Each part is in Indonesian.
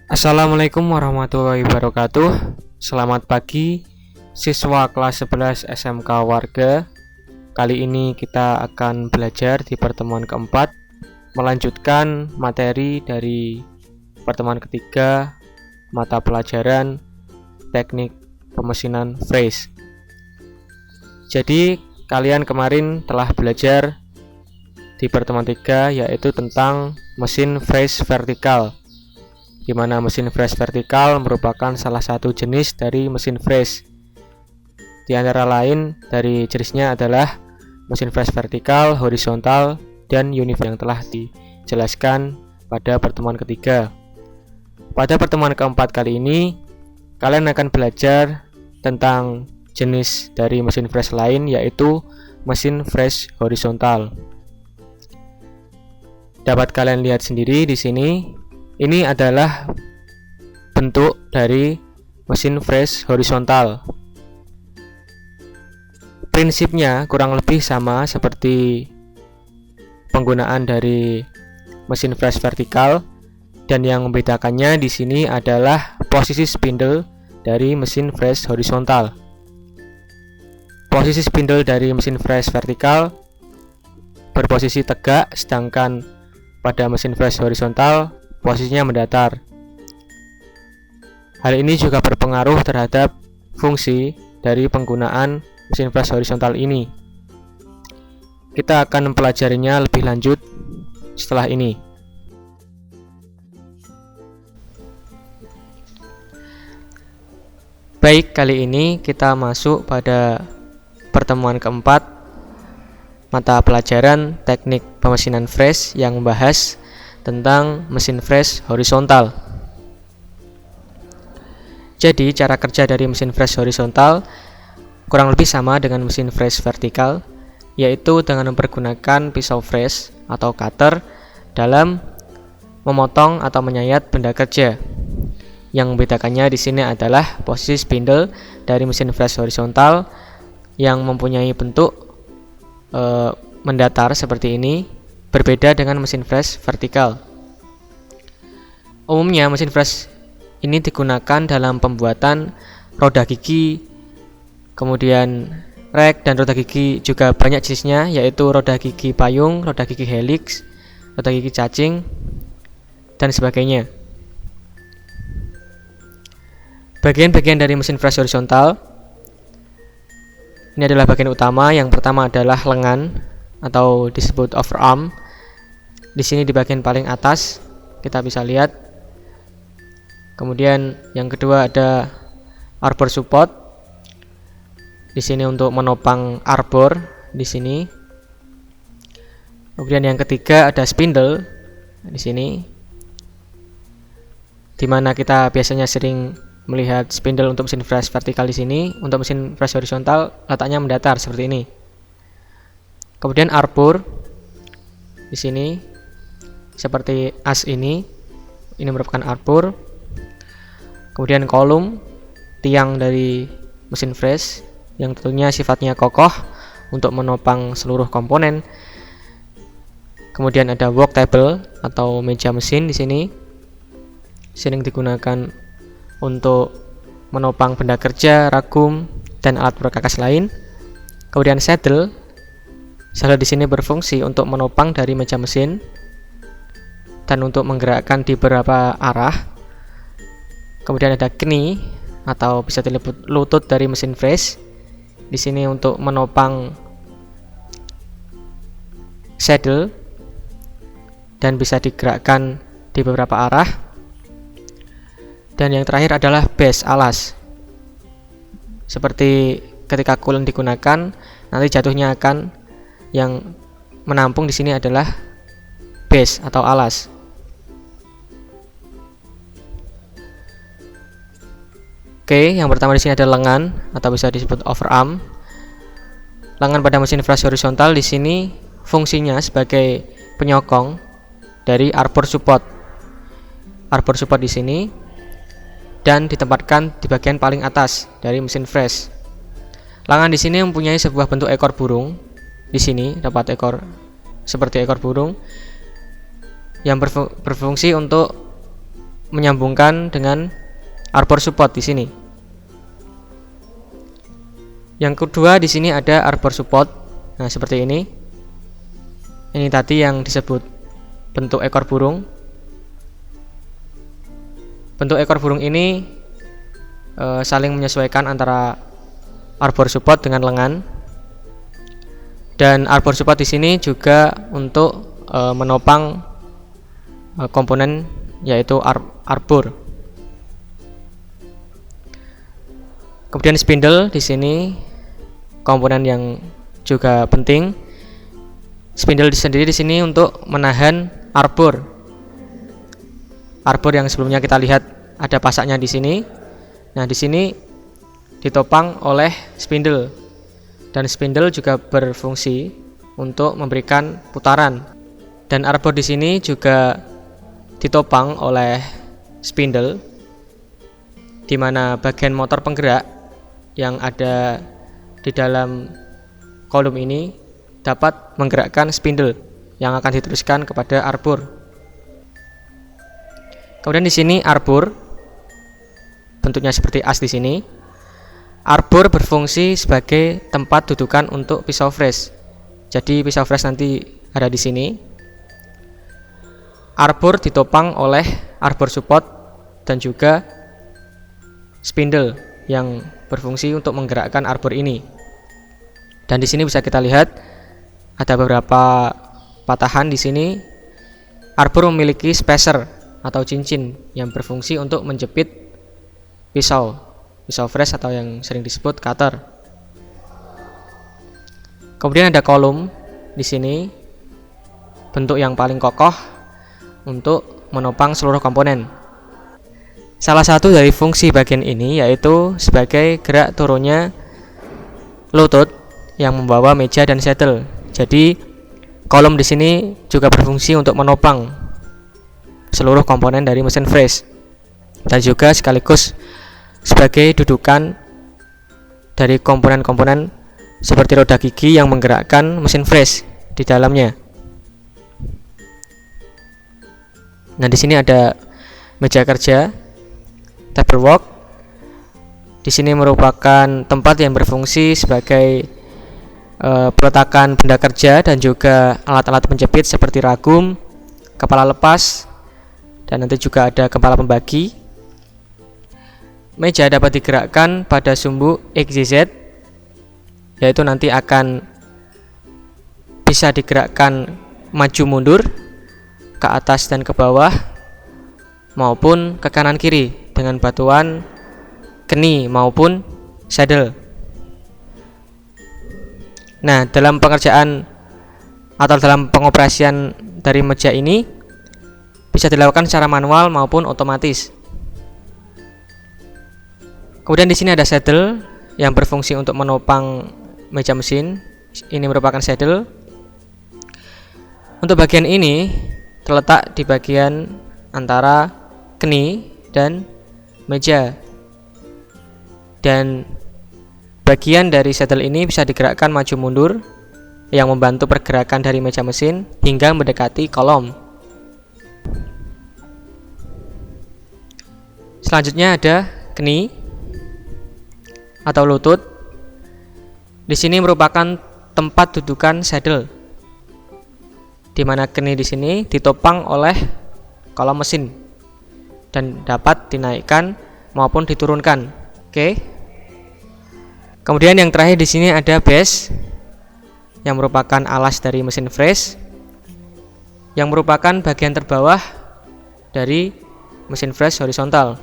Assalamualaikum warahmatullahi wabarakatuh. Selamat pagi siswa kelas 11 SMK Warga. Kali ini kita akan belajar di pertemuan keempat, melanjutkan materi dari pertemuan ketiga, mata pelajaran teknik pemesinan fresh. Jadi kalian kemarin telah belajar di pertemuan 3 yaitu tentang mesin fresh vertikal, di mana mesin fresh vertikal merupakan salah satu jenis dari mesin fresh. Di antara lain dari jenisnya adalah mesin fresh vertikal, horizontal, dan universal yang telah dijelaskan pada pertemuan ketiga. Pada pertemuan keempat kali ini, kalian akan belajar tentang jenis dari mesin fresh lain, yaitu mesin fresh horizontal. Dapat kalian lihat sendiri di sini. Ini adalah bentuk dari mesin fresh horizontal. Prinsipnya kurang lebih sama seperti penggunaan dari mesin fresh vertikal, dan yang membedakannya di sini adalah posisi spindle dari mesin fresh horizontal. Posisi spindle dari mesin fresh vertikal berposisi tegak, sedangkan pada mesin fresh horizontal posisinya mendatar. Hal ini juga berpengaruh terhadap fungsi dari penggunaan mesin fresh horizontal ini. Kita akan mempelajarinya lebih lanjut setelah ini. Baik, kali ini kita masuk pada pertemuan keempat, mata pelajaran teknik pemesinan fresh yang membahas tentang mesin fresh horizontal. Jadi cara kerja dari mesin fresh horizontal kurang lebih sama dengan mesin fresh vertikal, yaitu dengan mempergunakan pisau fresh atau cutter dalam memotong atau menyayat benda kerja. Yang membedakannya di sini adalah posisi spindle dari mesin fresh horizontal yang mempunyai bentuk mendatar seperti ini, berbeda dengan mesin fresh vertikal. Umumnya mesin fresh ini digunakan dalam pembuatan roda gigi, kemudian rek, dan roda gigi juga banyak jenisnya, yaitu roda gigi payung, roda gigi helix, roda gigi cacing, dan sebagainya. Bagian-bagian dari mesin fresh horizontal ini adalah bagian utama. Yang pertama adalah lengan atau disebut overarm. Di sini di bagian paling atas kita bisa lihat. Kemudian yang kedua ada arbor support. Di sini untuk menopang arbor di sini. Kemudian yang ketiga ada spindle di sini, di mana kita biasanya sering melihat spindle untuk mesin fresh vertikal di sini. Untuk mesin fresh horizontal letaknya mendatar seperti ini. Kemudian arbor di sini seperti as ini merupakan arbor. Kemudian kolom, tiang dari mesin fresh yang tentunya sifatnya kokoh untuk menopang seluruh komponen. Kemudian ada work table atau meja mesin di sini, sering digunakan untuk menopang benda kerja, ragum, dan alat perkakas lain. Kemudian saddle di sini berfungsi untuk menopang dari meja mesin dan untuk menggerakkan di beberapa arah. Kemudian ada knee atau bisa disebut lutut dari mesin fresh. Di sini untuk menopang saddle dan bisa digerakkan di beberapa arah. Dan yang terakhir adalah base, alas. Seperti ketika coolant digunakan, nanti jatuhnya akan yang menampung di sini adalah base atau alas. Oke, yang pertama di sini ada lengan atau bisa disebut overarm. Lengan pada mesin fresh horizontal di sini fungsinya sebagai penyokong dari arbor support. Arbor support di sini dan ditempatkan di bagian paling atas dari mesin fresh. Lengan di sini mempunyai sebuah bentuk ekor burung. Di sini dapat ekor seperti ekor burung yang berfungsi untuk menyambungkan dengan arbor support di sini. Yang kedua di sini ada arbor support. Nah, seperti ini. Ini tadi yang disebut bentuk ekor burung. Bentuk ekor burung ini saling menyesuaikan antara arbor support dengan lengan. Dan arbor support di sini juga untuk menopang komponen yaitu arbor. Kemudian spindle di sini komponen yang juga penting. Spindle sendiri di sini untuk menahan arbor. Arbor yang sebelumnya kita lihat ada pasaknya di sini. Nah, di sini ditopang oleh spindle. Dan spindle juga berfungsi untuk memberikan putaran. Dan arbor di sini juga ditopang oleh spindle, di mana bagian motor penggerak yang ada di dalam kolom ini dapat menggerakkan spindle yang akan diteruskan kepada arbor. Kemudian di sini arbor bentuknya seperti as di sini. Arbor berfungsi sebagai tempat dudukan untuk pisau fresh. Jadi pisau fresh nanti ada di sini. Arbor ditopang oleh arbor support dan juga spindle yang berfungsi untuk menggerakkan arbor ini. Dan di sini bisa kita lihat ada beberapa patahan di sini. Arbor memiliki spacer atau cincin yang berfungsi untuk menjepit pisau fresh atau yang sering disebut cutter. Kemudian ada kolom di sini, bentuk yang paling kokoh untuk menopang seluruh komponen. Salah satu dari fungsi bagian ini yaitu sebagai gerak turunnya lutut yang membawa meja dan saddle. Jadi kolom di sini juga berfungsi untuk menopang seluruh komponen dari mesin fresh dan juga sekaligus sebagai dudukan dari komponen-komponen seperti roda gigi yang menggerakkan mesin fresh di dalamnya. Nah, di sini ada meja kerja, taperwork. Di sini merupakan tempat yang berfungsi sebagai peletakan benda kerja dan juga alat-alat penjepit seperti ragum, kepala lepas, dan nanti juga ada kepala pembagi. Meja dapat digerakkan pada sumbu XYZ, yaitu nanti akan bisa digerakkan maju mundur, ke atas dan ke bawah, maupun ke kanan kiri dengan bantuan keni maupun saddle. Nah, dalam pengerjaan atau dalam pengoperasian dari meja ini bisa dilakukan secara manual maupun otomatis. Kemudian di sini ada saddle yang berfungsi untuk menopang meja mesin. Ini merupakan saddle. Untuk bagian ini terletak di bagian antara keni dan meja. Dan bagian dari saddle ini bisa digerakkan maju mundur yang membantu pergerakan dari meja mesin hingga mendekati kolom. Selanjutnya ada keni atau lutut. Di sini merupakan tempat dudukan saddle, di mana keni di sini ditopang oleh kolom mesin dan dapat dinaikkan maupun diturunkan. Oke. Kemudian yang terakhir di sini ada base yang merupakan alas dari mesin fresh, yang merupakan bagian terbawah dari mesin fresh horizontal.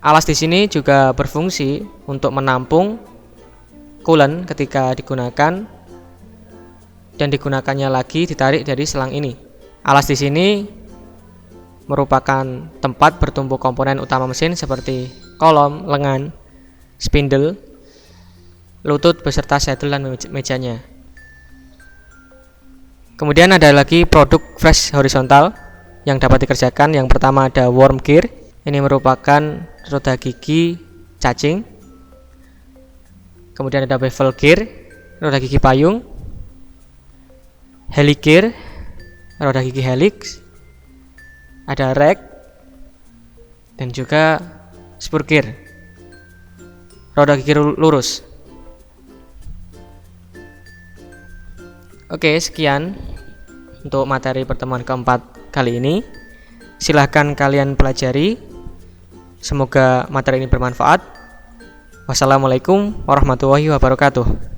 Alas di sini juga berfungsi untuk menampung coolant ketika digunakan dan digunakannya lagi ditarik dari selang ini. Alas di sini merupakan tempat bertumpu komponen utama mesin seperti kolom, lengan, spindle, lutut beserta saddle dan mejanya. Kemudian ada lagi produk fresh horizontal yang dapat dikerjakan. Yang pertama ada worm gear. Ini merupakan roda gigi cacing. Kemudian ada bevel gear, roda gigi payung. Helix gear, roda gigi helix. Ada rack dan juga spur gear, roda gigi lurus. Oke, sekian untuk materi pertemuan keempat kali ini. Silahkan kalian pelajari. Semoga materi ini bermanfaat. Wassalamualaikum warahmatullahi wabarakatuh.